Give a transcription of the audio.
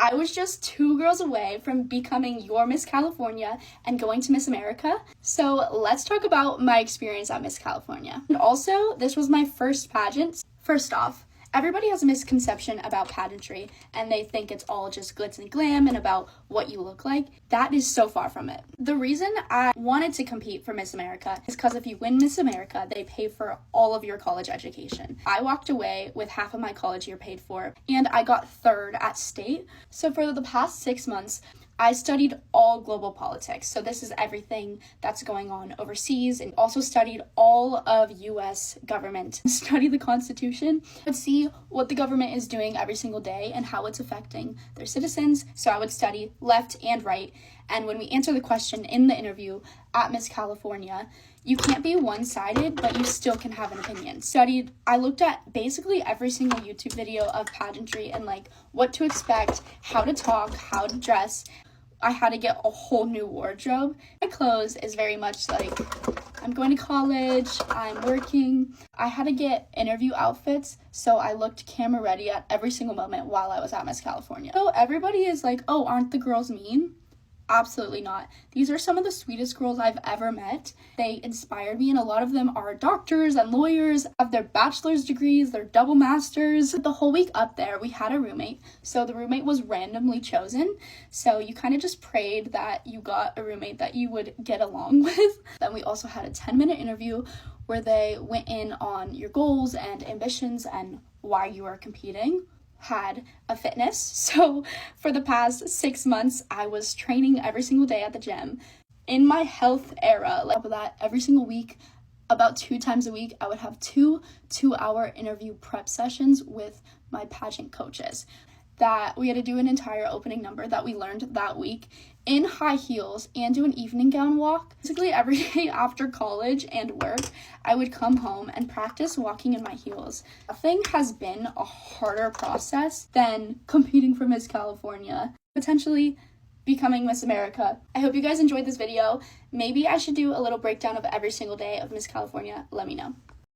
I was just 2 girls away from becoming your Miss California and going to Miss America. So let's talk about my experience at Miss California. And also, this was my first pageant. First off, everybody has a misconception about pageantry and they think it's all just glitz and glam and about what you look like. That is so far from it. The reason I wanted to compete for Miss America is because if you win Miss America, they pay for all of your college education. I walked away with half of my college year paid for, and I got 3rd at state. So for the past 6 months, I studied all global politics. So this is everything that's going on overseas, and also studied all of US government. Study the Constitution, but see what the government is doing every single day and how it's affecting their citizens. So I would study left and right. And when we answer the question in the interview at Miss California, you can't be one-sided, but you still can have an opinion. I looked at basically every single YouTube video of pageantry and like what to expect, how to talk, how to dress. I had to get a whole new wardrobe. My clothes is very much like, I'm going to college, I'm working. I had to get interview outfits, so I looked camera ready at every single moment while I was at Miss California. So everybody is like, oh, aren't the girls mean? Absolutely not. These are some of the sweetest girls I've ever met. They inspired me, and a lot of them are doctors and lawyers, have their bachelor's degrees, their double masters. The whole week up there, we had a roommate. So the roommate was randomly chosen. So you kind of just prayed that you got a roommate that you would get along with. Then we also had a 10-minute interview where they went in on your goals and ambitions and why you are competing. Had a fitness. So for the past 6 months, I was training every single day at the gym. In my health era, like that, every single week, about 2 times a week, I would have 2-hour interview prep sessions with my pageant coaches. That we had to do an entire opening number that we learned that week in high heels and do an evening gown walk. Basically every day after college and work, I would come home and practice walking in my heels. Nothing has been a harder process than competing for Miss California, potentially becoming Miss America. I hope you guys enjoyed this video. Maybe I should do a little breakdown of every single day of Miss California. Let me know.